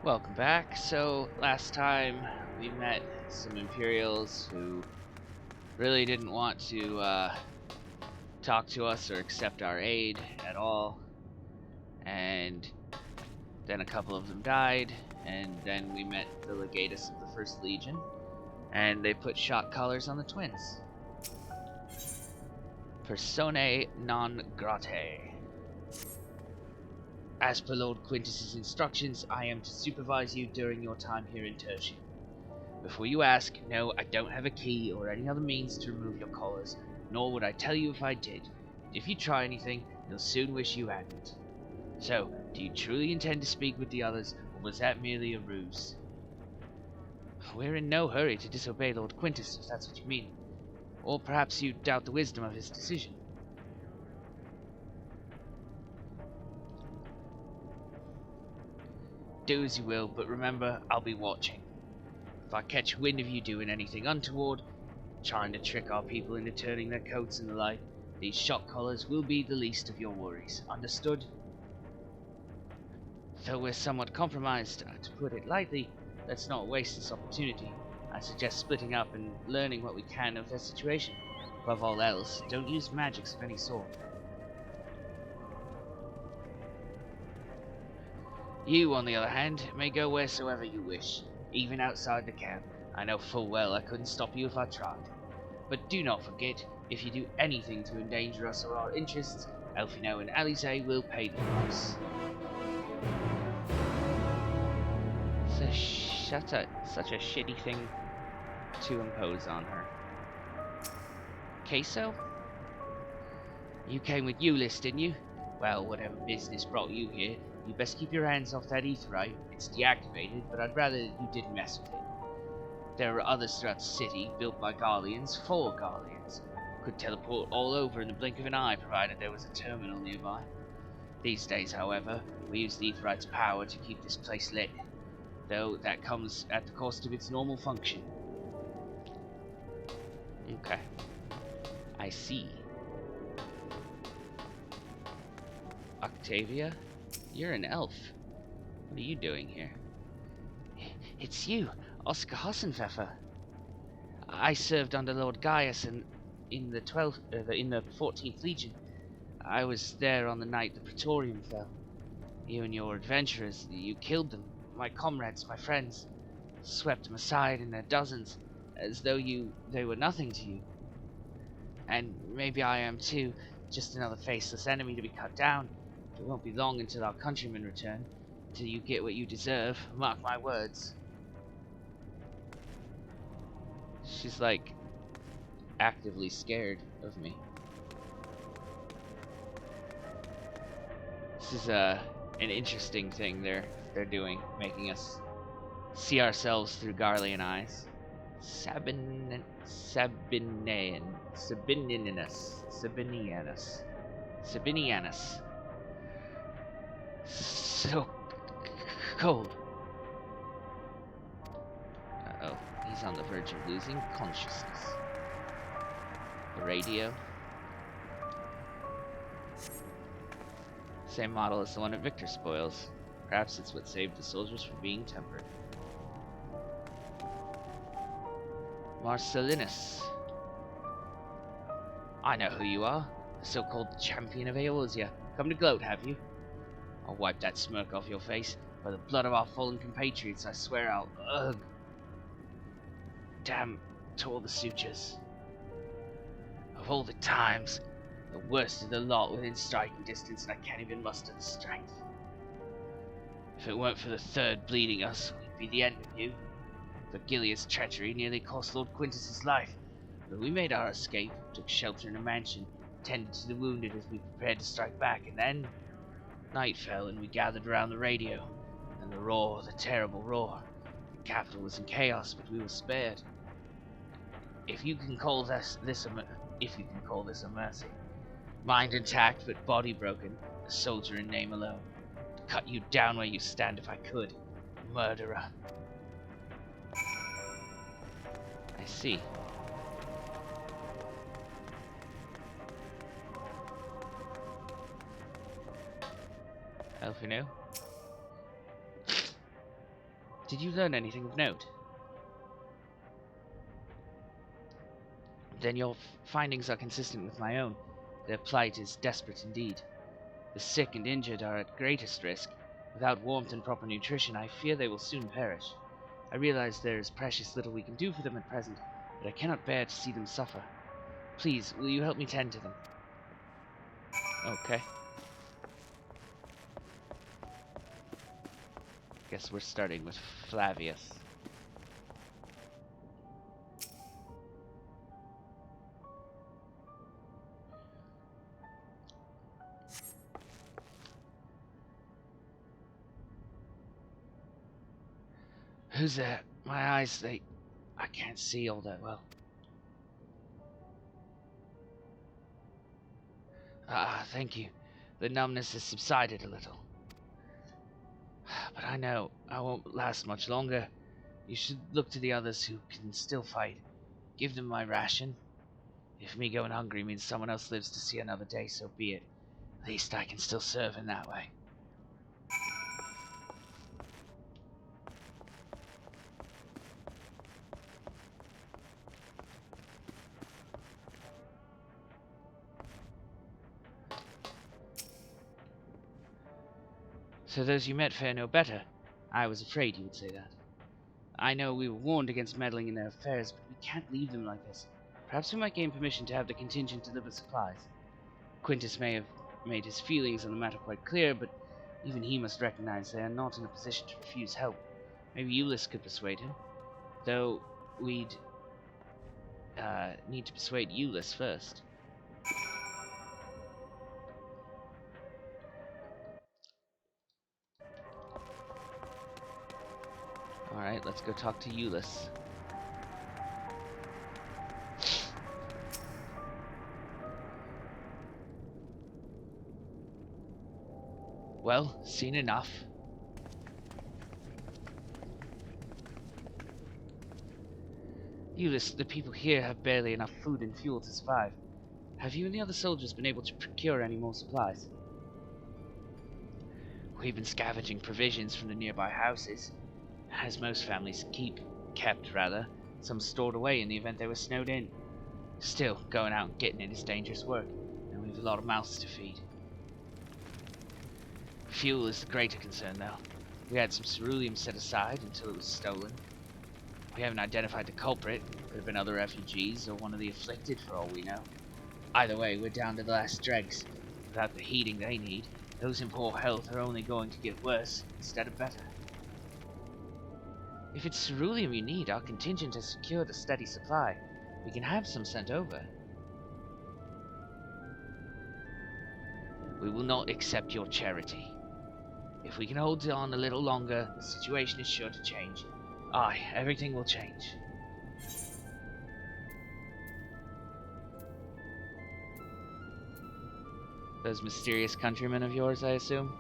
Welcome back. So, last time we met some Imperials who really didn't want to talk to us or accept our aid at all. And then a couple of them died, and then we met the Legatus of the First Legion, and they put shot collars on the twins. Personae non gratae. As per Lord Quintus's instructions, I am to supervise you during your time here in Tertium. Before you ask, no, I don't have a key or any other means to remove your collars, nor would I tell you if I did. And if you try anything, you'll soon wish you hadn't. So, do you truly intend to speak with the others, or was that merely a ruse? We're in no hurry to disobey Lord Quintus, if that's what you mean. Or perhaps you doubt the wisdom of his decision. Do as you will, but remember, I'll be watching. If I catch wind of you doing anything untoward, trying to trick our people into turning their coats and the like, these shot collars will be the least of your worries. Understood? Though we're somewhat compromised, to put it lightly, let's not waste this opportunity. I suggest splitting up and learning what we can of their situation. Above all else, don't use magics of any sort. You, on the other hand, may go wheresoever you wish, even outside the camp. I know full well I couldn't stop you if I tried. But do not forget, if you do anything to endanger us or our interests, Elfino and Alize will pay the price. Such a shitty thing to impose on her. Queso? You came with Ulyss, didn't you? Well, whatever business brought you here, you best keep your hands off that aetheryte. It's deactivated, but I'd rather you didn't mess with it. There are others throughout the city, built by Garleans, for Garleans. Could teleport all over in the blink of an eye, provided there was a terminal nearby. These days, however, we use the aetheryte's power to keep this place lit, though that comes at the cost of its normal function. Okay. I see. Octavia? You're an elf. What are you doing here? It's you, Oscar Hassenpfeffer. I served under Lord Gaius in the 14th Legion. I was there on the night the Praetorium fell. You and your adventurers, you killed them. My comrades, my friends, swept them aside in their dozens, as though they were nothing to you. And maybe I am too, just another faceless enemy to be cut down. It won't be long until our countrymen return, until you get what you deserve, mark my words. She's like actively scared of me. This is an interesting thing they're doing, making us see ourselves through Garlean eyes. Sabinianus. So cold. Uh-oh, he's on the verge of losing consciousness. The radio. Same model as the one at Victor Spoils. Perhaps it's what saved the soldiers from being tempered. Marcellinus. I know who you are. The so-called champion of Eorzea. Come to gloat, have you? I'll wipe that smirk off your face. By the blood of our fallen compatriots, I swear I'll... Ugh. Damn to all the sutures. Of all the times, the worst of the lot within striking distance, and I can't even muster the strength. If it weren't for the third bleeding us, we'd be the end of you. Virgilia's treachery nearly cost Lord Quintus's life, but we made our escape, took shelter in a mansion, tended to the wounded as we prepared to strike back, and then... night fell and we gathered around the radio, and the terrible roar. The capital was in chaos, but we were spared. If you can call this a mercy. Mind intact, but body broken, a soldier in name alone. I'd cut you down where you stand if I could. Murderer. I see. Elfino? Did you learn anything of note? Then your findings are consistent with my own. Their plight is desperate indeed. The sick and injured are at greatest risk. Without warmth and proper nutrition, I fear they will soon perish. I realize there is precious little we can do for them at present, but I cannot bear to see them suffer. Please, will you help me tend to them? Okay. Guess we're starting with Flavius. Who's there? My eyes, I can't see all that well. Ah, thank you. The numbness has subsided a little. But I know I won't last much longer. You should look to the others who can still fight. Give them my ration. If me going hungry means someone else lives to see another day, so be it. At least I can still serve in that way. So those you met fare no better. I was afraid you would say that. I know we were warned against meddling in their affairs, but we can't leave them like this. Perhaps we might gain permission to have the contingent deliver supplies. Quintus may have made his feelings on the matter quite clear, but even he must recognize they are not in a position to refuse help. Maybe Euless could persuade him, though we'd need to persuade Euless first. Alright, let's go talk to Euless. Well, seen enough. Euless, the people here have barely enough food and fuel to survive. Have you and the other soldiers been able to procure any more supplies? We've been scavenging provisions from the nearby houses, as most families kept some stored away in the event they were snowed in. Still, going out and getting it is dangerous work, and we have a lot of mouths to feed. Fuel is the greater concern, though. We had some ceruleum set aside until it was stolen. We haven't identified the culprit. Could have been other refugees or one of the afflicted for all we know. Either way, we're down to the last dregs. Without the heating they need, those in poor health are only going to get worse instead of better. If it's ceruleum you need, our contingent has secured a steady supply. We can have some sent over. We will not accept your charity. If we can hold on a little longer, the situation is sure to change. Aye, everything will change. Those mysterious countrymen of yours, I assume?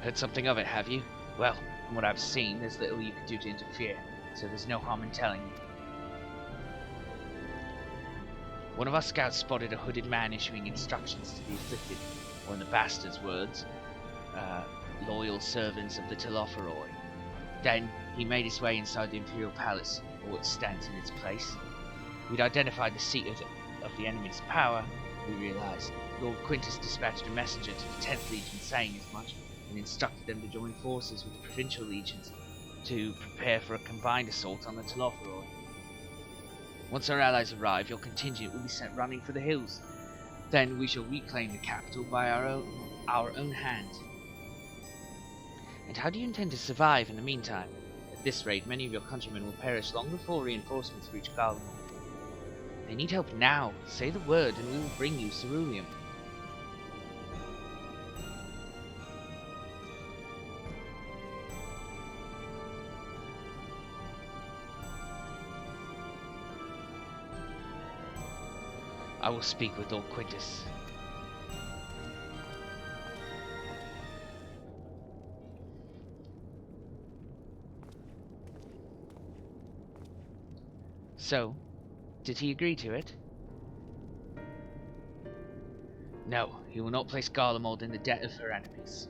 Heard something of it, have you? Well, from what I've seen, there's little you can do to interfere, so there's no harm in telling you. One of our scouts spotted a hooded man issuing instructions to the afflicted, or in the bastard's words, loyal servants of the Telophoroi. Then, he made his way inside the Imperial Palace, or what stands in its place. We'd identified the seat of the enemy's power, we realized. Lord Quintus dispatched a messenger to the 10th Legion saying as much, and instructed them to join forces with the provincial legions to prepare for a combined assault on the Telophoroi. Once our allies arrive, your contingent will be sent running for the hills. Then we shall reclaim the capital by our own hand. And how do you intend to survive in the meantime? At this rate, many of your countrymen will perish long before reinforcements reach Garlemald. They need help now. Say the word and we will bring you ceruleum. I will speak with Lord Quintus. So, did he agree to it? No, he will not place Garlemald in the debt of her enemies.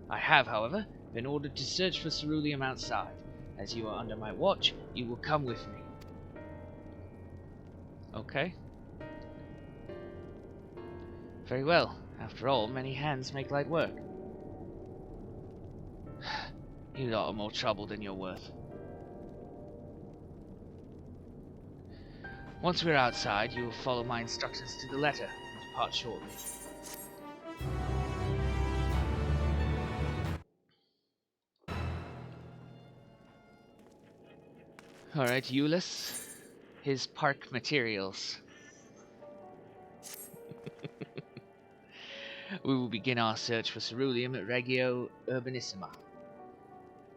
I have, however, been ordered to search for ceruleum outside. As you are under my watch, you will come with me. Okay. Very well. After all, many hands make light work. You lot are more trouble than you're worth. Once we're outside, you will follow my instructions to the letter and depart shortly. Alright, Euless. His park materials. We will begin our search for ceruleum at Regio Urbanissima.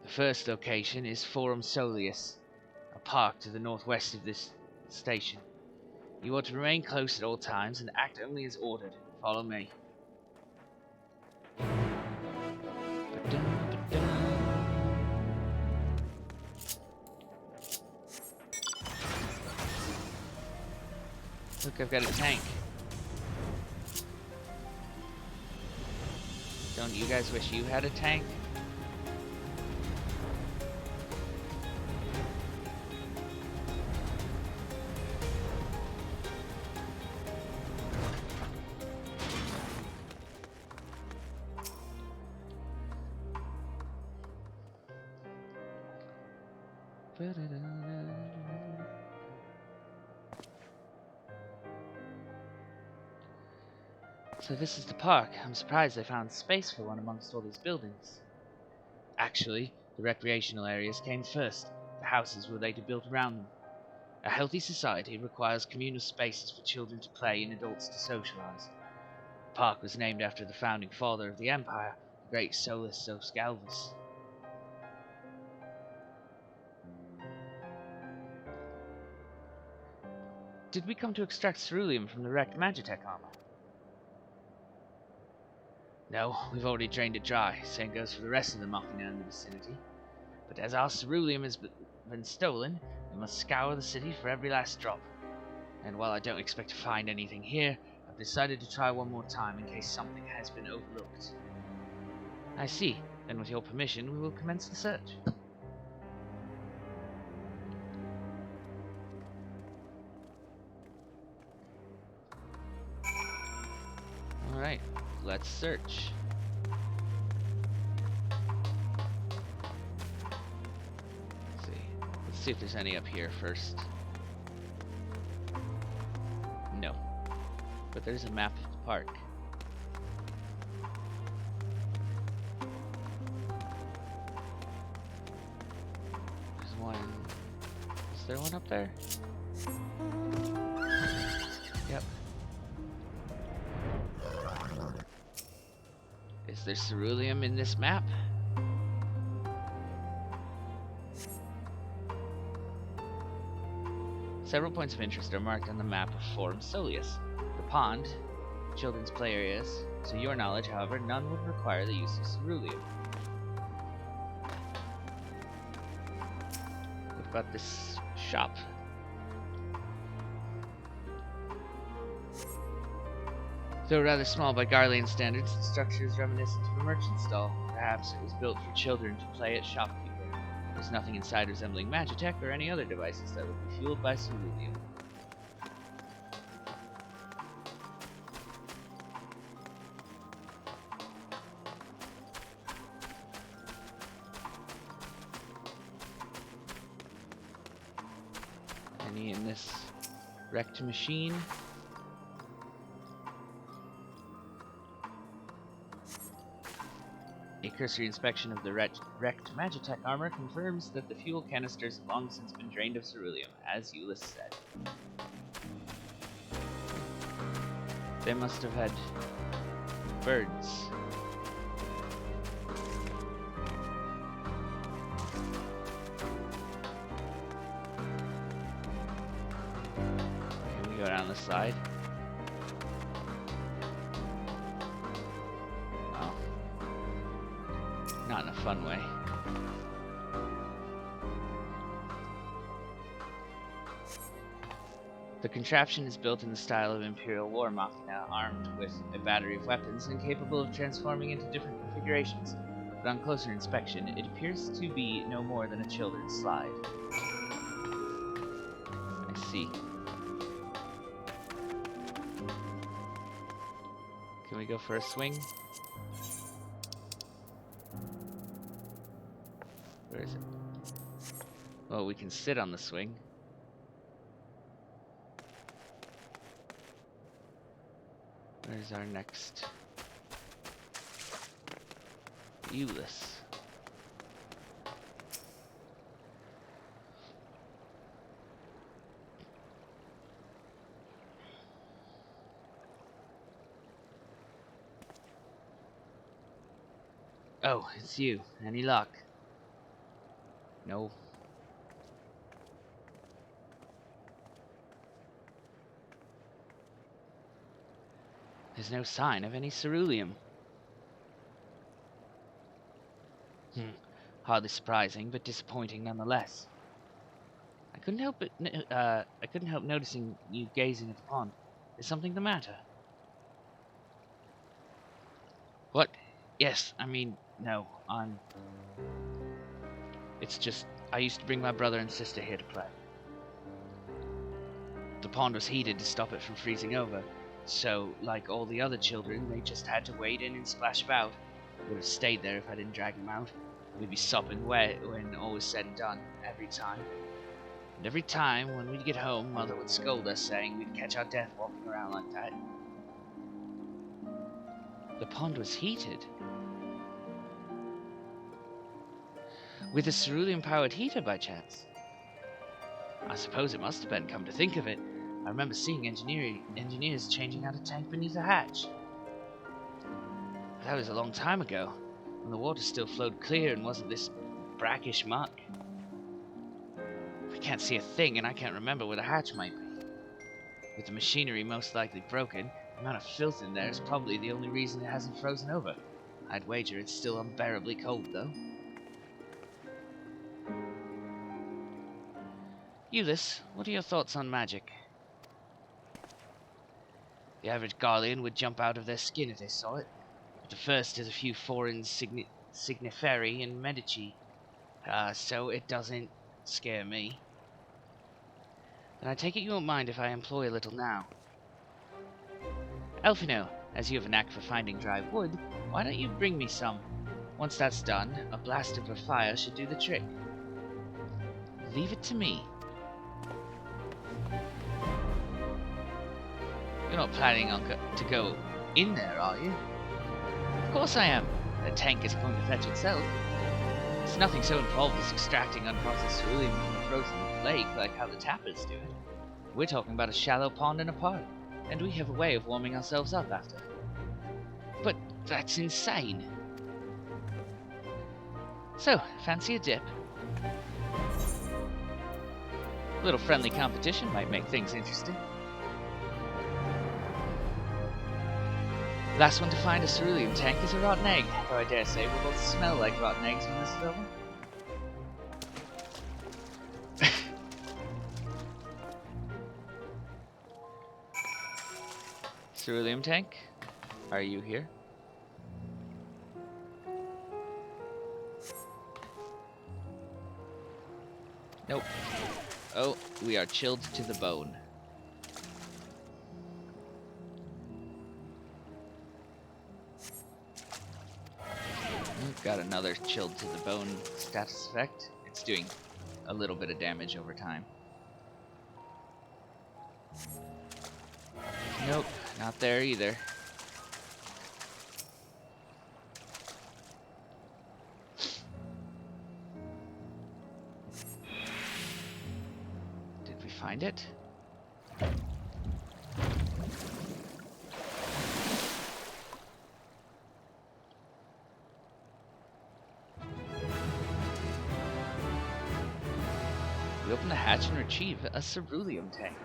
The first location is Forum Soleus, a park to the northwest of this station. You are to remain close at all times and act only as ordered. Follow me. Look, I've got a tank. Don't you guys wish you had a tank? So this is the park. I'm surprised they found space for one amongst all these buildings. Actually, the recreational areas came first. The houses were later built around them. A healthy society requires communal spaces for children to play and adults to socialize. The park was named after the founding father of the empire, the great Solus Galvus. Did we come to extract ceruleum from the wrecked Magitech armor? No, we've already drained it dry. Same goes for the rest of the Machina in the vicinity. But as our ceruleum has been stolen, we must scour the city for every last drop. And while I don't expect to find anything here, I've decided to try one more time in case something has been overlooked. I see. Then with your permission, we will commence the search. Alright, let's search. Let's see if there's any up here first. No. But there's a map of the park. There's one. Is there one up there? Yep. Is there ceruleum in this map? Several points of interest are marked on the map of Forum Soleus. The pond, children's play areas. To your knowledge, however, none would require the use of ceruleum. What about this shop? Though rather small by Garlean standards, the structure is reminiscent of a merchant stall. Perhaps it was built for children to play at shopkeeper. There's nothing inside resembling Magitech or any other devices that would be fueled by ceruleum. Any in this wrecked machine? A cursory inspection of the wrecked Magitech armor confirms that the fuel canisters have long since been drained of ceruleum, as Euless said. They must have had birds. Can we go down the side? Not in a fun way. The contraption is built in the style of Imperial War Machina, armed with a battery of weapons and capable of transforming into different configurations. but on closer inspection, it appears to be no more than a children's slide. I see. Can we go for a swing? Where is it? Oh, we can sit on the swing. Where's our next? Euless. Oh, it's you. Any luck? No. There's no sign of any ceruleum. Hardly surprising, but disappointing nonetheless. I couldn't help noticing you gazing at the pond. Is something the matter? What? Yes, I mean, no, It's just, I used to bring my brother and sister here to play. The pond was heated to stop it from freezing over, so, like all the other children, they just had to wade in and splash about. Would have stayed there if I didn't drag them out. We'd be sopping wet when all was said and done, every time. And every time, when we'd get home, Mother would scold us, saying we'd catch our death walking around like that. The pond was heated. With a cerulean-powered heater, by chance? I suppose it must have been, come to think of it. I remember seeing engineers changing out a tank beneath a hatch. But that was a long time ago, when the water still flowed clear and wasn't this brackish muck. I can't see a thing, and I can't remember where the hatch might be. With the machinery most likely broken, the amount of filth in there is probably the only reason it hasn't frozen over. I'd wager it's still unbearably cold, though. Euless, what are your thoughts on magic? The average Garlean would jump out of their skin if they saw it. But the first is a few foreign signiferi and medici, so it doesn't scare me. Then I take it you won't mind if I employ a little now. Elfino, as you have a knack for finding dry wood, why don't you bring me some? Once that's done, a blast of a fire should do the trick. Leave it to me. You're not planning on to go in there, are you? Of course I am. The tank is going to fetch itself. It's nothing so involved as extracting unprocessed ceruleum from a frozen lake like how the tappers do it. We're talking about a shallow pond in a park, and we have a way of warming ourselves up after. But that's insane. So, fancy a dip? A little friendly competition might make things interesting. Last one to find a ceruleum tank is a rotten egg, though I dare say we'll both smell like rotten eggs when this is over. Ceruleum tank, are you here? Nope. Oh, we are chilled to the bone. Got another chilled to the bone status effect. It's doing a little bit of damage over time. Nope, not there either. Did we find it? We open the hatch and retrieve a ceruleum tank.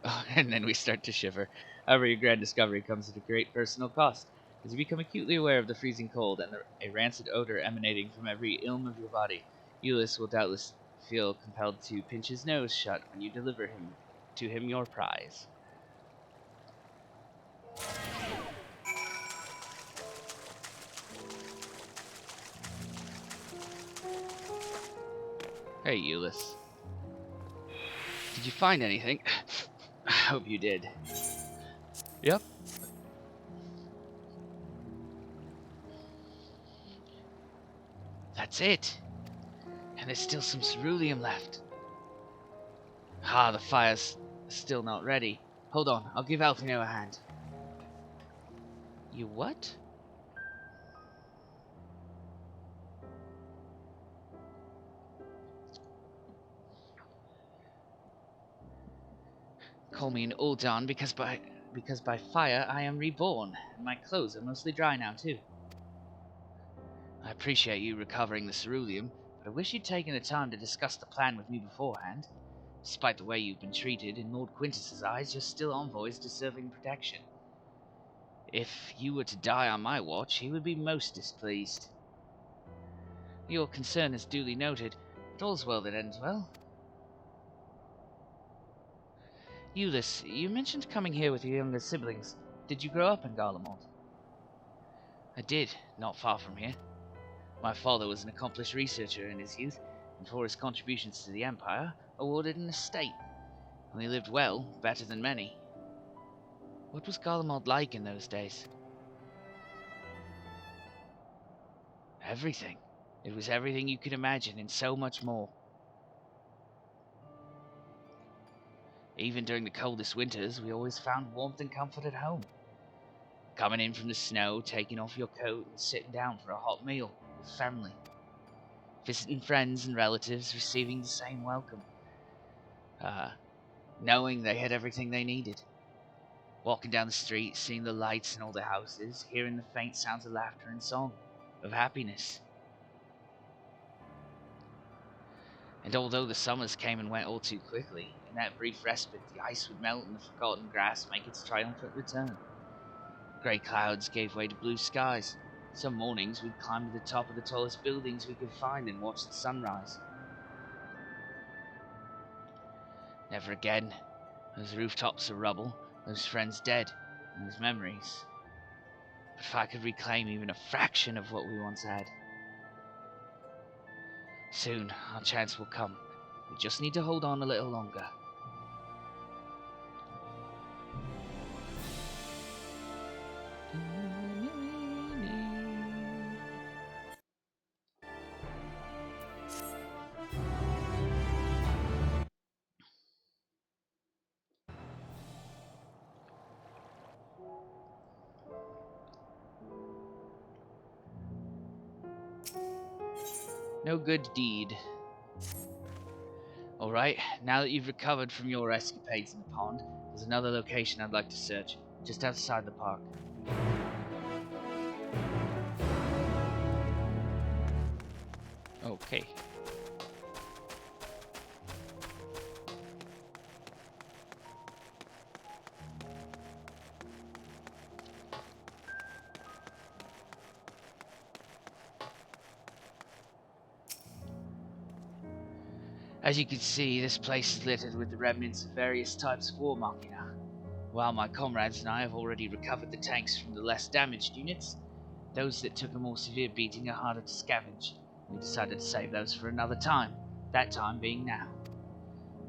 Oh, and then we start to shiver. However, your grand discovery comes at a great personal cost, as you become acutely aware of the freezing cold and a rancid odor emanating from every ilm of your body. Euless will doubtless feel compelled to pinch his nose shut when you deliver to him your prize. Hey, Euless. Did you find anything? I hope you did. Yep. That's it. And there's still some ceruleum left. Ah, the fire's still not ready. Hold on, I'll give Alfino a hand. You what? Call me an Uldan because by fire I am reborn, and my clothes are mostly dry now too. I appreciate you recovering the ceruleum, but I wish you'd taken the time to discuss the plan with me beforehand. Despite the way you've been treated, in Lord Quintus's eyes, you're still envoys deserving protection. If you were to die on my watch, he would be most displeased. Your concern is duly noted, but all's well that ends well. Euless, you mentioned coming here with your younger siblings. Did you grow up in Garlemald? I did, not far from here. My father was an accomplished researcher in his youth, and for his contributions to the Empire, awarded an estate. And we lived well, better than many. What was Garlemald like in those days? Everything. It was everything you could imagine, and so much more. Even during the coldest winters, we always found warmth and comfort at home. Coming in from the snow, taking off your coat, and sitting down for a hot meal with family. Visiting friends and relatives, receiving the same welcome. Knowing they had everything they needed. Walking down the street, seeing the lights in all the houses, hearing the faint sounds of laughter and song, of happiness. And although the summers came and went all too quickly, in that brief respite the ice would melt and the forgotten grass make its triumphant return. Grey clouds gave way to blue skies. Some mornings we'd climb to the top of the tallest buildings we could find and watch the sunrise. Never again. Those rooftops are rubble, those friends dead, and those memories. But if I could reclaim even a fraction of what we once had. Soon, our chance will come. We just need to hold on a little longer. No good deed. Alright, now that you've recovered from your escapades in the pond, there's another location I'd like to search, just outside the park. Okay. As you can see, this place is littered with the remnants of various types of war machina. While my comrades and I have already recovered the tanks from the less damaged units, those that took a more severe beating are harder to scavenge. We decided to save those for another time, that time being now.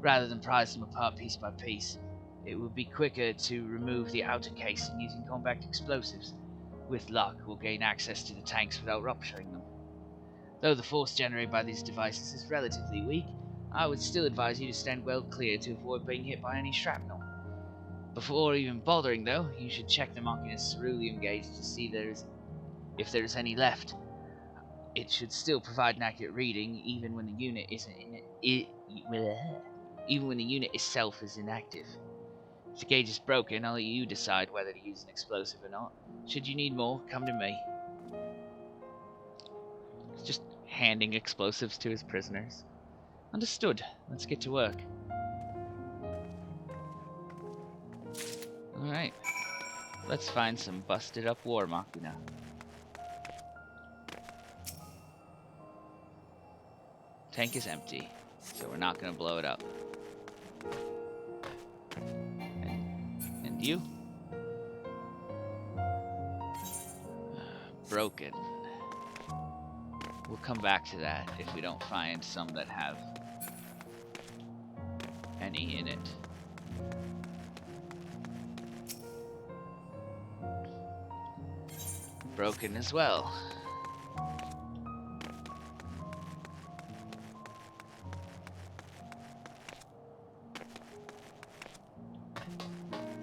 Rather than prize them apart piece by piece, it would be quicker to remove the outer casing using compact explosives. With luck, we'll gain access to the tanks without rupturing them. Though the force generated by these devices is relatively weak, I would still advise you to stand well clear to avoid being hit by any shrapnel. Before even bothering though, you should check the Machina's ceruleum gauge to see if there is any left. It should still provide an accurate reading even when the unit itself is inactive. If the gauge is broken, I'll let you decide whether to use an explosive or not. Should you need more, come to me. Just handing explosives to his prisoners. Understood. Let's get to work. Alright. Let's find some busted up war machina. Tank is empty, so we're not going to blow it up. And you? Broken. We'll come back to that if we don't find some that have any in it. Broken as well.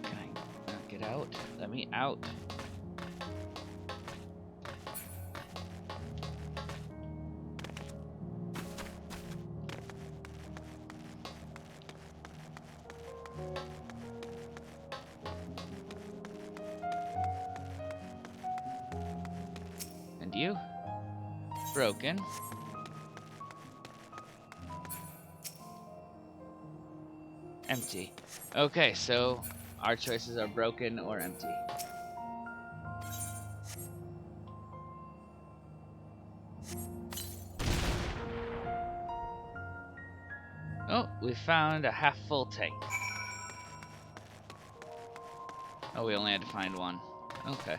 Can I not get out? Let me out. And you? Broken. Empty. Okay, so our choices are broken or empty. Oh, we found a half-full tank. Oh, we only had to find one. Okay.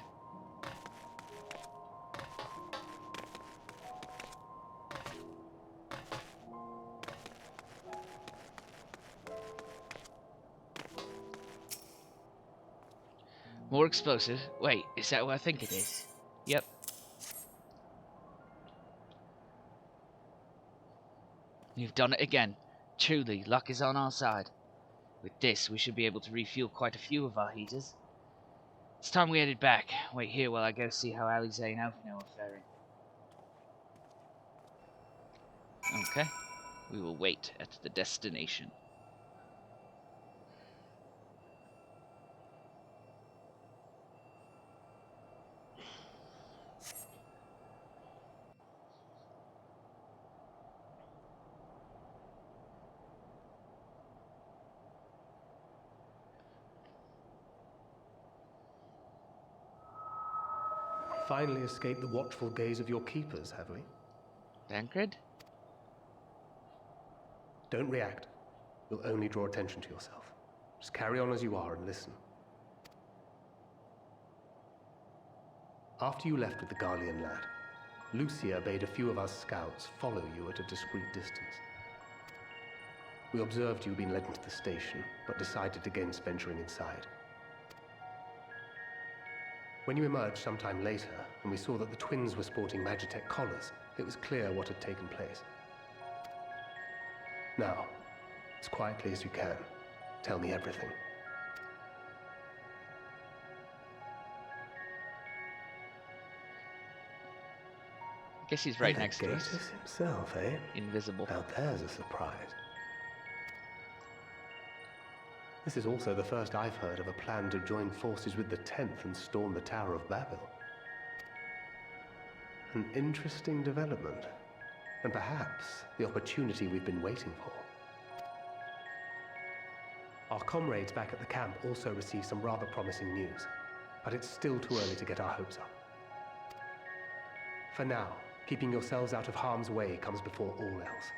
More explosive. Wait, is that what I think it is? Yep. You've done it again. Truly, luck is on our side. With this, we should be able to refuel quite a few of our heaters. It's time we headed back. Wait here while I go see how Alize and Alfino are faring. Okay. We will wait at the destination. Finally escaped the watchful gaze of your keepers, have we? Tancred? Don't react. You'll only draw attention to yourself. Just carry on as you are and listen. After you left with the Garlean lad, Lucia bade a few of us scouts follow you at a discreet distance. We observed you being led into the station, but decided against venturing inside. When you emerged sometime later, and we saw that the twins were sporting Magitech collars, it was clear what had taken place. Now, as quietly as you can, tell me everything. I guess he's right next to us. Gatus himself, eh? Invisible. Now there's a surprise. This is also the first I've heard of a plan to join forces with the 10th and storm the Tower of Babel. An interesting development, and perhaps the opportunity we've been waiting for. Our comrades back at the camp also received some rather promising news, but it's still too early to get our hopes up. For now, keeping yourselves out of harm's way comes before all else.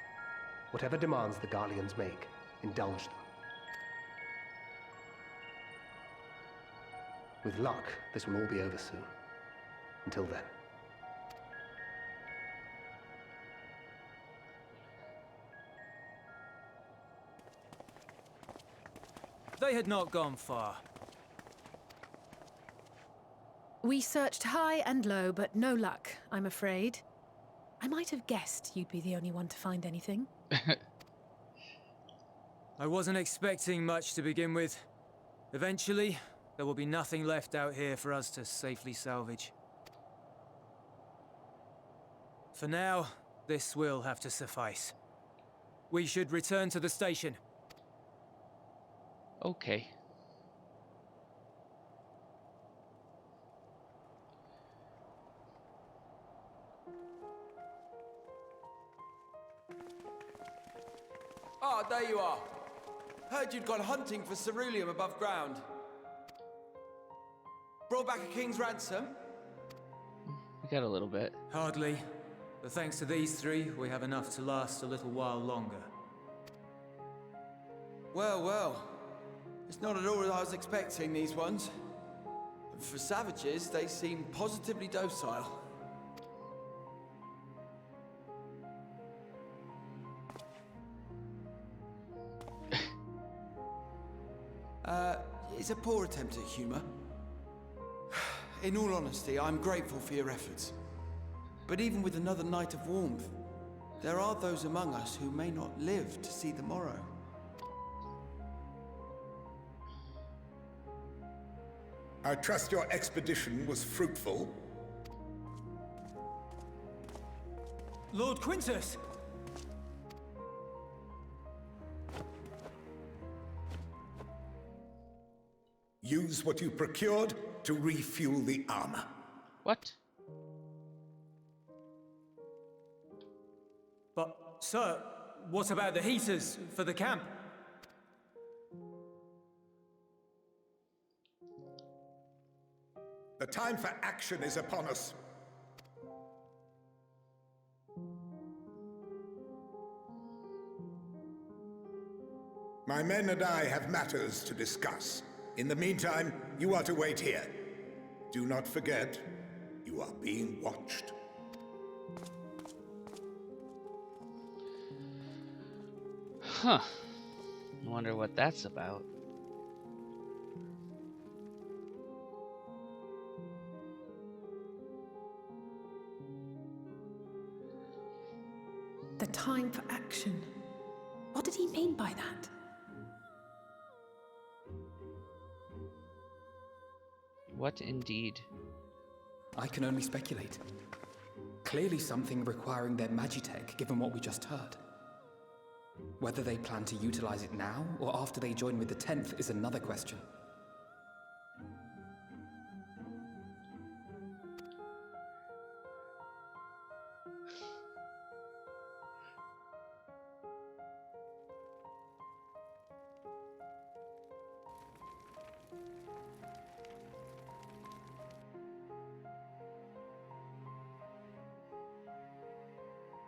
Whatever demands the Garleans make, indulge them. With luck, this will all be over soon. Until then. They had not gone far. We searched high and low, but no luck, I'm afraid. I might have guessed you'd be the only one to find anything. I wasn't expecting much to begin with. Eventually, there will be nothing left out here for us to safely salvage. For now, this will have to suffice. We should return to the station. Okay. Ah, there you are. Heard you'd gone hunting for ceruleum above ground. Brought back a king's ransom? We got a little bit. Hardly. But thanks to these three, we have enough to last a little while longer. Well, well. It's not at all as I was expecting, these ones. For savages, they seem positively docile. is a poor attempt at humor. In all honesty, I'm grateful for your efforts. But even with another night of warmth, there are those among us who may not live to see the morrow. I trust your expedition was fruitful. Lord Quintus! Use what you procured to refuel the armor. What? But, sir, what about the heaters for the camp? The time for action is upon us. My men and I have matters to discuss. In the meantime, you are to wait here. Do not forget, you are being watched. Huh. I wonder what that's about. The time for action. What did he mean by that? What indeed? I can only speculate. Clearly something requiring their magitech, given what we just heard. Whether they plan to utilize it now, or after they join with the 10th, is another question.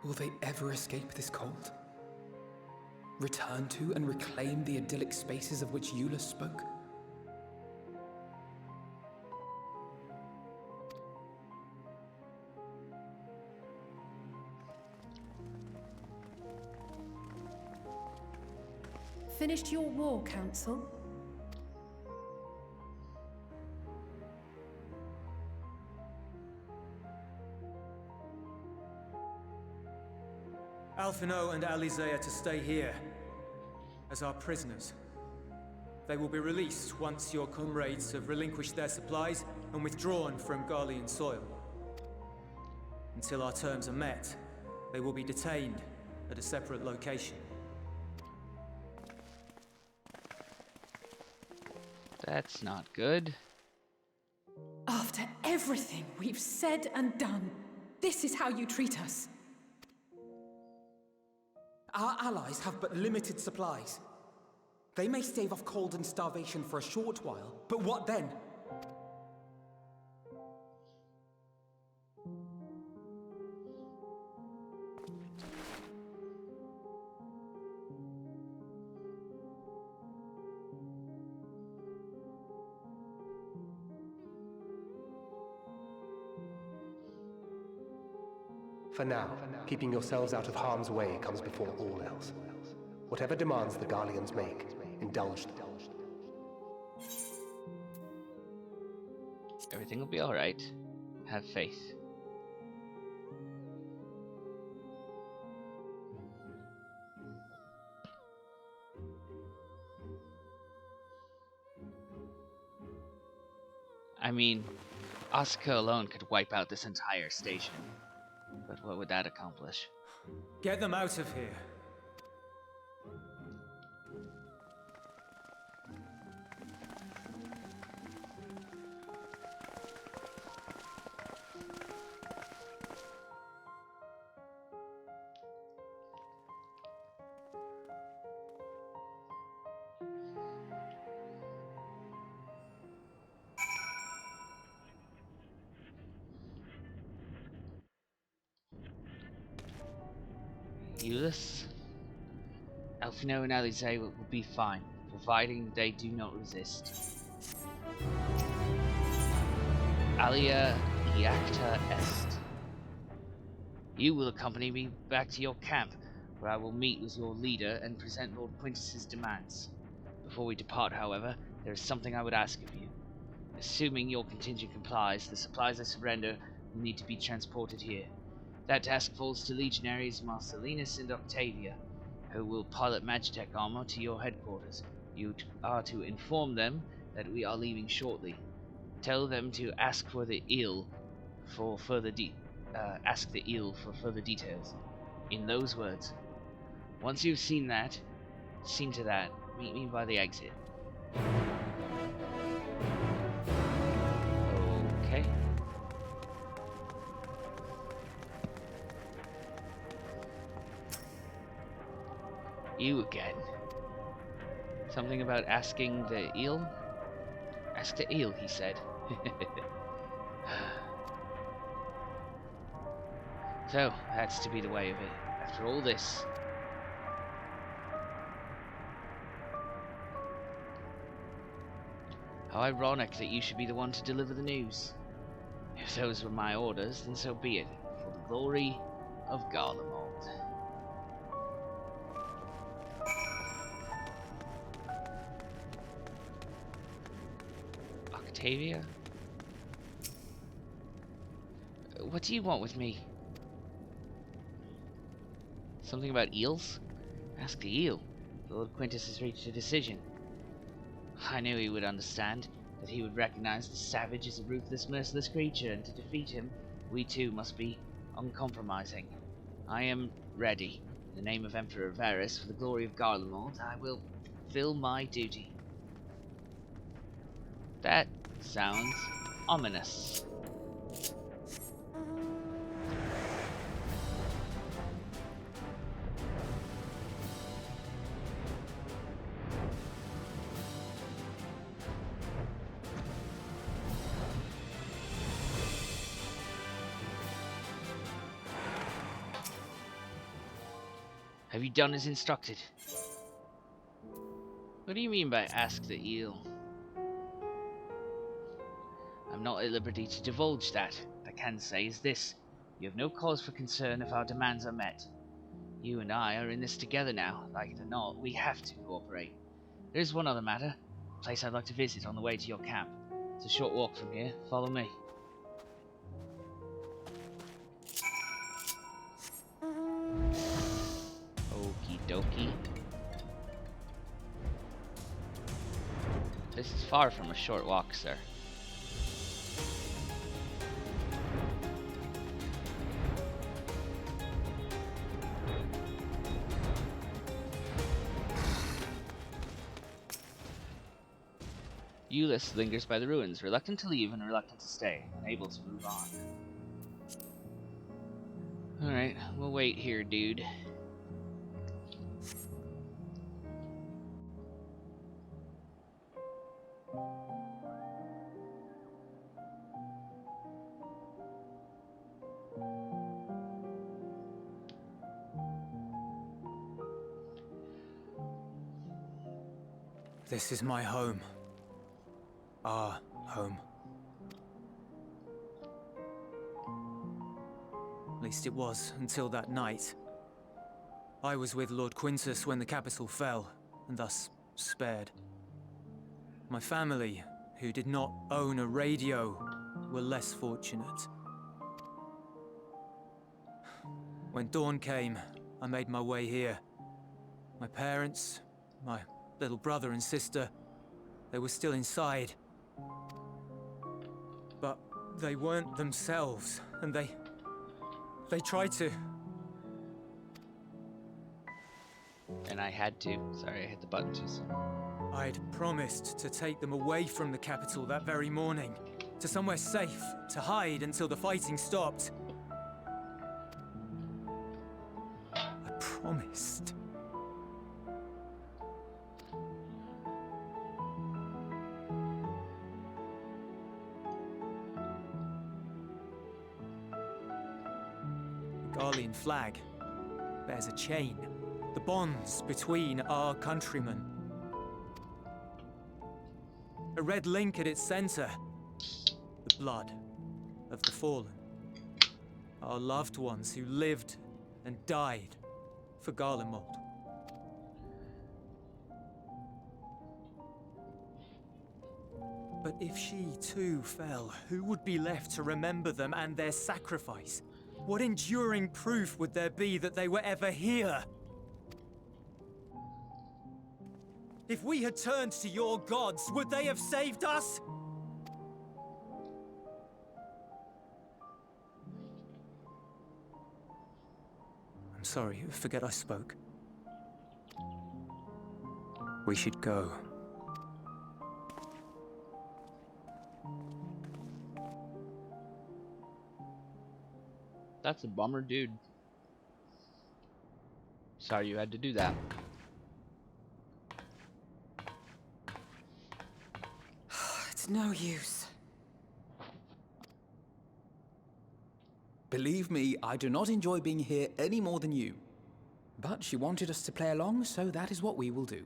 Will they ever escape this cold? Return to and reclaim the idyllic spaces of which Euless spoke? Finished your war, Council? Alphino and Alizé are to stay here as our prisoners. They will be released once your comrades have relinquished their supplies and withdrawn from Garlean soil. Until our terms are met, they will be detained at a separate location. That's not good. After everything we've said and done, this is how you treat us. Our allies have but limited supplies. They may stave off cold and starvation for a short while, but what then? For now, keeping yourselves out of harm's way comes before all else. Whatever demands the Garleans make, indulge them. Everything will be alright. Have faith. I mean, Oscar alone could wipe out this entire station. But what would that accomplish? Get them out of here. Euless? Alphino and Alizé will be fine, providing they do not resist. Alia iacta est. You will accompany me back to your camp, where I will meet with your leader and present Lord Quintus's demands. Before we depart, however, there is something I would ask of you. Assuming your contingent complies, the supplies I surrender will need to be transported here. That task falls to Legionaries Marcellinus and Octavia, who will pilot Magitech armor to your headquarters. You are to inform them that we are leaving shortly. Tell them to ask for the eel for further for further details. In those words. Once you've seen to that, meet me by the exit. Okay. You again. Something about asking the eel? Ask the eel, he said. So, that's to be the way of it. After all this. How ironic that you should be the one to deliver the news. If those were my orders, then so be it, for the glory of Garlemald. Octavia? What do you want with me? Something about eels? Ask the eel. Lord Quintus has reached a decision. I knew he would understand, that he would recognize the savage as a ruthless, merciless creature, and to defeat him, we too must be uncompromising. I am ready. In the name of Emperor Varus, for the glory of Garlemald, I will fulfill my duty. That sounds ominous. Have you done as instructed? What do you mean by ask the eel? I'm not at liberty to divulge that. What I can say is this. You have no cause for concern if our demands are met. You and I are in this together now. Like it or not, we have to cooperate. There is one other matter. A place I'd like to visit on the way to your camp. It's a short walk from here. Follow me. Okie dokie. This is far from a short walk, sir. Euless lingers by the ruins, reluctant to leave and reluctant to stay, unable to move on. Alright, we'll wait here, dude. This is my home. Our home. At least it was, until that night. I was with Lord Quintus when the capital fell, and thus spared. My family, who did not own a radio, were less fortunate. When dawn came, I made my way here. My parents, my little brother and sister, they were still inside. But they weren't themselves, and they tried to. And I had to. Sorry, I hit the button too soon. I'd promised to take them away from the capital that very morning, to somewhere safe, to hide until the fighting stopped. I promised. The Garlean flag bears a chain. The bonds between our countrymen. A red link at its center. The blood of the fallen. Our loved ones who lived and died for Garlemald. But if she too fell, who would be left to remember them and their sacrifice? What enduring proof would there be that they were ever here? If we had turned to your gods, would they have saved us? I'm sorry, forget I spoke. We should go. That's a bummer, dude. Sorry you had to do that. It's no use. Believe me, I do not enjoy being here any more than you. But she wanted us to play along, so that is what we will do.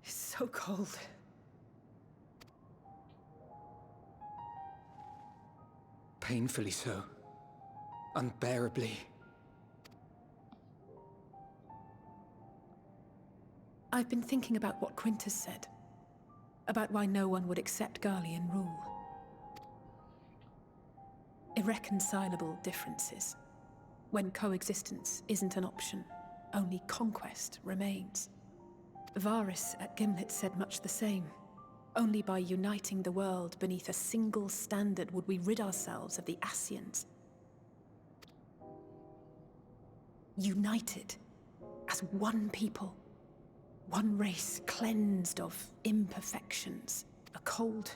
So cold. Painfully so. Unbearably. I've been thinking about what Quintus said. About why no one would accept Garlean rule. Irreconcilable differences. When coexistence isn't an option, only conquest remains. Varys at Gimlet said much the same. Only by uniting the world beneath a single standard would we rid ourselves of the Ascians. United as one people, one race cleansed of imperfections, a cold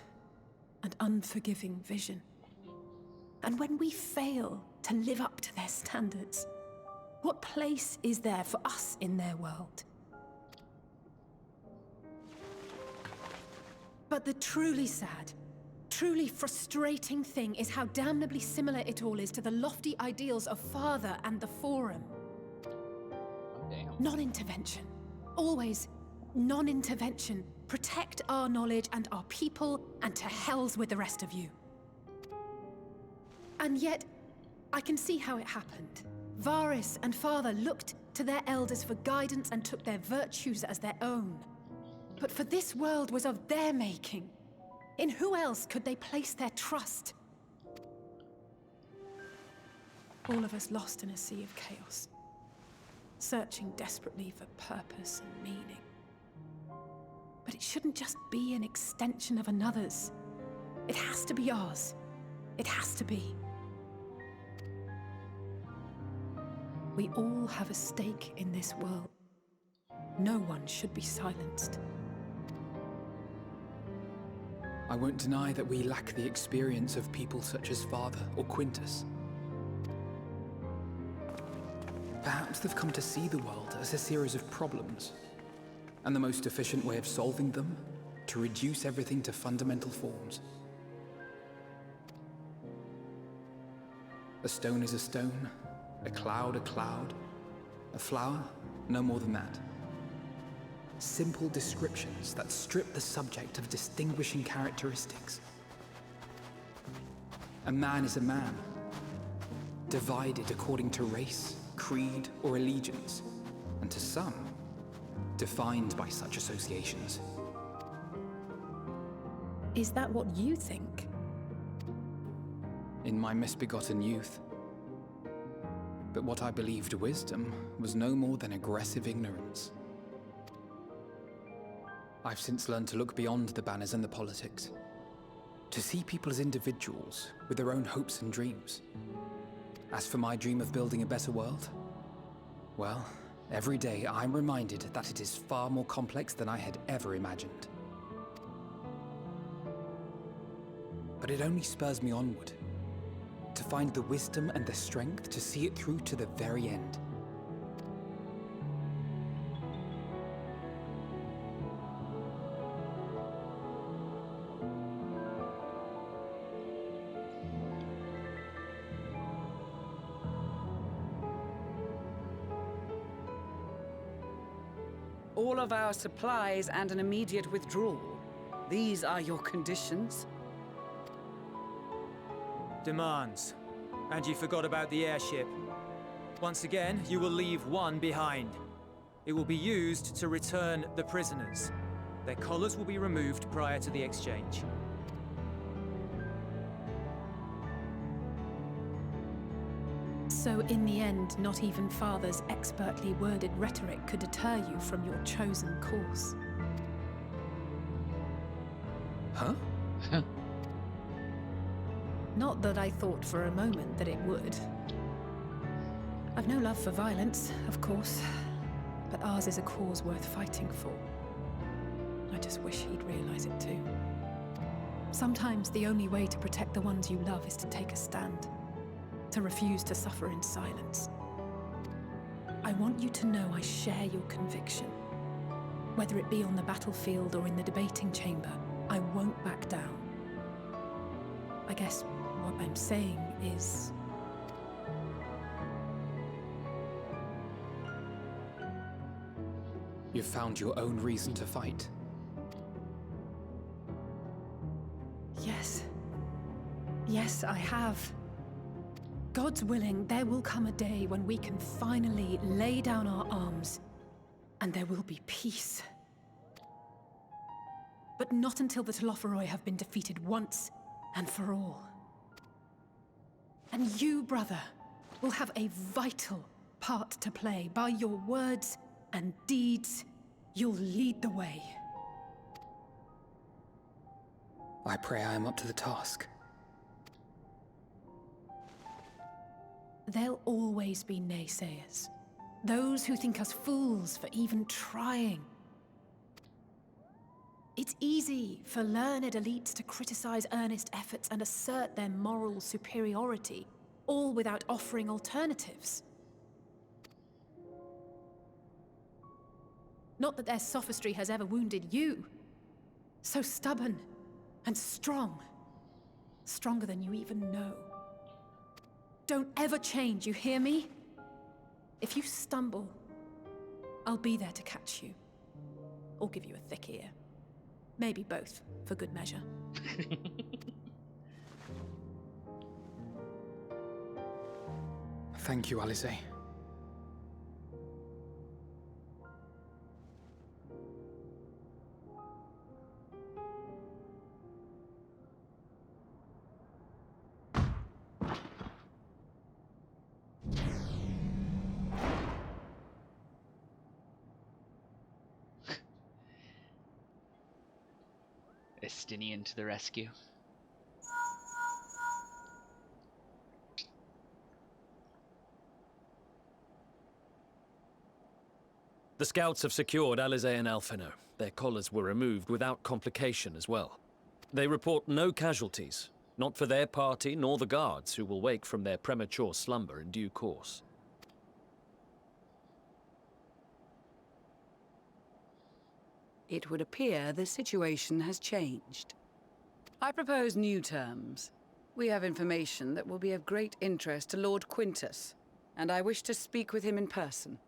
and unforgiving vision. And when we fail to live up to their standards, what place is there for us in their world? But the truly sad, truly frustrating thing is how damnably similar it all is to the lofty ideals of Father and the Forum. Damn. Non-intervention. Always non-intervention. Protect our knowledge and our people, and to hells with the rest of you. And yet, I can see how it happened. Varys and Father looked to their elders for guidance and took their virtues as their own. But for this world was of their making. In who else could they place their trust? All of us lost in a sea of chaos, searching desperately for purpose and meaning. But it shouldn't just be an extension of another's. It has to be ours. It has to be. We all have a stake in this world. No one should be silenced. I won't deny that we lack the experience of people such as Father or Quintus. Perhaps they've come to see the world as a series of problems, and the most efficient way of solving them, to reduce everything to fundamental forms. A stone is a stone, a cloud, a flower, no more than that. Simple descriptions that strip the subject of distinguishing characteristics. A man is a man, divided according to race, creed, or allegiance, and to some, defined by such associations. Is that what you think? In my misbegotten youth. But what I believed wisdom was no more than aggressive ignorance. I've since learned to look beyond the banners and the politics, to see people as individuals with their own hopes and dreams. As for my dream of building a better world, well, every day I'm reminded that it is far more complex than I had ever imagined. But it only spurs me onward, to find the wisdom and the strength to see it through to the very end. all of our supplies and an immediate withdrawal. These are your conditions? Demands. And you forgot about the airship. Once again, you will leave one behind. It will be used to return the prisoners. Their collars will be removed prior to the exchange. So in the end, not even Father's expertly worded rhetoric could deter you from your chosen course. Huh? Not that I thought for a moment that it would. I've no love for violence, of course, but ours is a cause worth fighting for. I just wish he'd realize it too. Sometimes the only way to protect the ones you love is to take a stand, to refuse to suffer in silence. I want you to know I share your conviction. Whether it be on the battlefield or in the debating chamber, I won't back down. I guess what I'm saying is... You've found your own reason to fight. Yes. Yes, I have. God's willing, there will come a day when we can finally lay down our arms, and there will be peace. But not until the Telophoroi have been defeated once and for all. And you, brother, will have a vital part to play. By your words and deeds, you'll lead the way. I pray I am up to the task. There'll always be naysayers. Those who think us fools for even trying. It's easy for learned elites to criticize earnest efforts and assert their moral superiority, all without offering alternatives. Not that their sophistry has ever wounded you. So stubborn and strong. Stronger than you even know. Don't ever change, you hear me? If you stumble, I'll be there to catch you. Or give you a thick ear. Maybe both, for good measure. Thank you, Alice. Estinian to the rescue. The scouts have secured Alize and Alphino. Their collars were removed without complication as well. They report no casualties, not for their party nor the guards, who will wake from their premature slumber in due course. It would appear the situation has changed. I propose new terms. We have information that will be of great interest to Lord Quintus, and I wish to speak with him in person.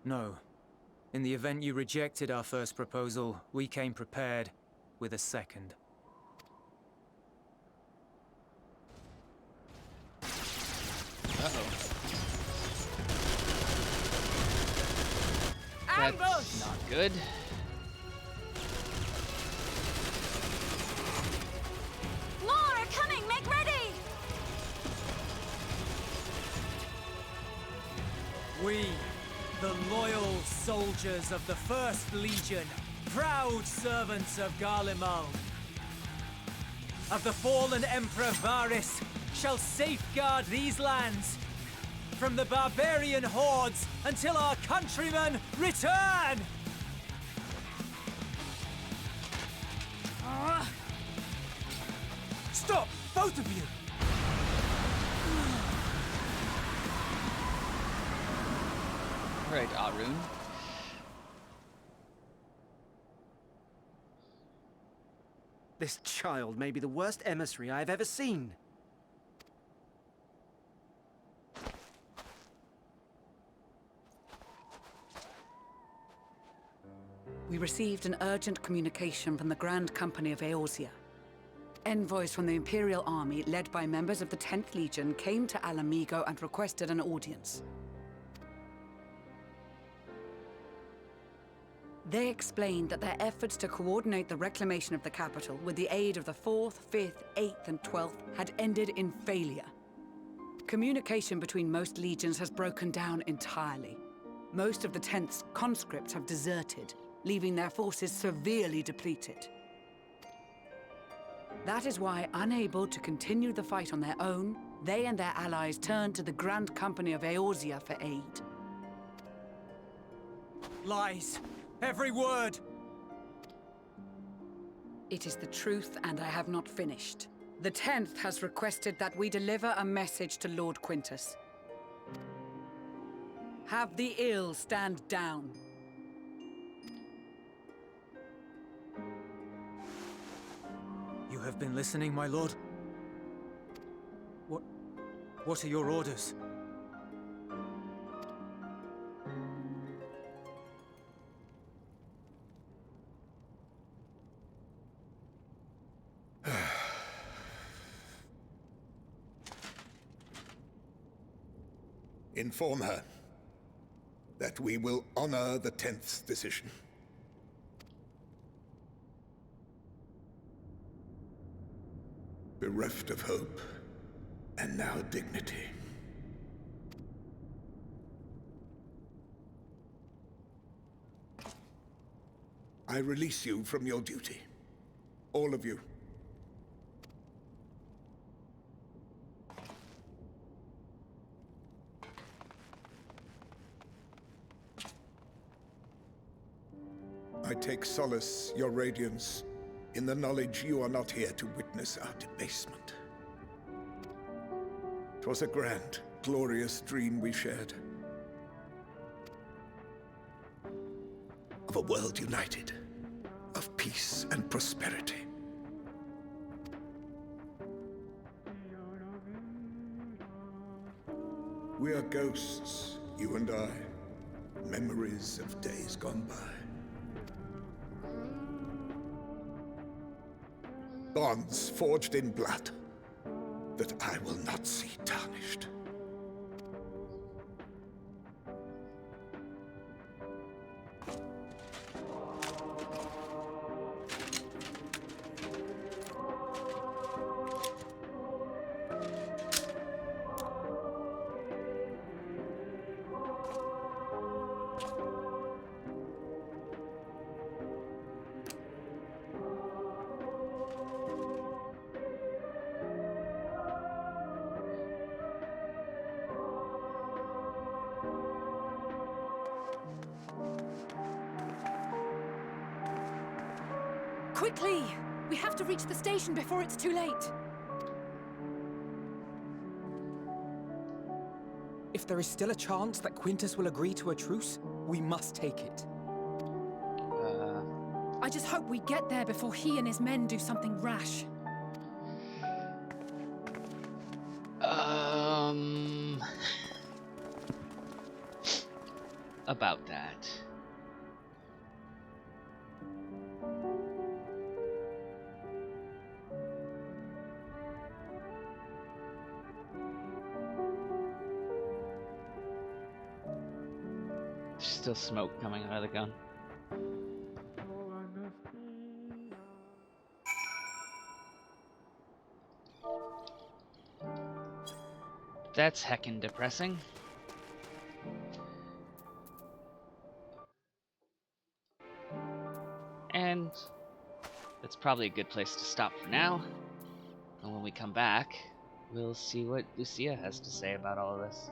No. In the event you rejected our first proposal, we came prepared with a second. That's not good. More are coming! Make ready! We, the loyal soldiers of the First Legion, proud servants of Garlemald, of the fallen Emperor Varys, shall safeguard these lands from the barbarian hordes until our countrymen return! Stop, both of you! Right, Arun. This child may be the worst emissary I have ever seen. We received an urgent communication from the Grand Company of Eorzea. Envoys from the Imperial Army, led by members of the 10th Legion, came to Alamigo and requested an audience. They explained that their efforts to coordinate the reclamation of the capital with the aid of the 4th, 5th, 8th, and 12th had ended in failure. Communication between most legions has broken down entirely. Most of the 10th's conscripts have deserted, leaving their forces severely depleted. That is why, unable to continue the fight on their own, they and their allies turned to the Grand Company of Eorzea for aid. Lies! Every word! It is the truth, and I have not finished. The 10th has requested that we deliver a message to Lord Quintus. Have the ill stand down. You have been listening, my lord? What are your orders? Inform her that we will honor the 10th's decision. Bereft of hope, and now dignity. I release you from your duty. All of you. I take solace, your radiance, in the knowledge you are not here to witness our debasement. 'Twas a grand, glorious dream we shared. Of a world united, of peace and prosperity. We are ghosts, you and I, memories of days gone by. Bonds forged in blood that I will not see tarnished. Quickly! We have to reach the station before it's too late. If there is still a chance that Quintus will agree to a truce, we must take it. I just hope we get there before he and his men do something rash. About that. There's still smoke coming out of the gun. That's heckin' depressing. And that's probably a good place to stop for now. And when we come back, we'll see what Lucia has to say about all of this.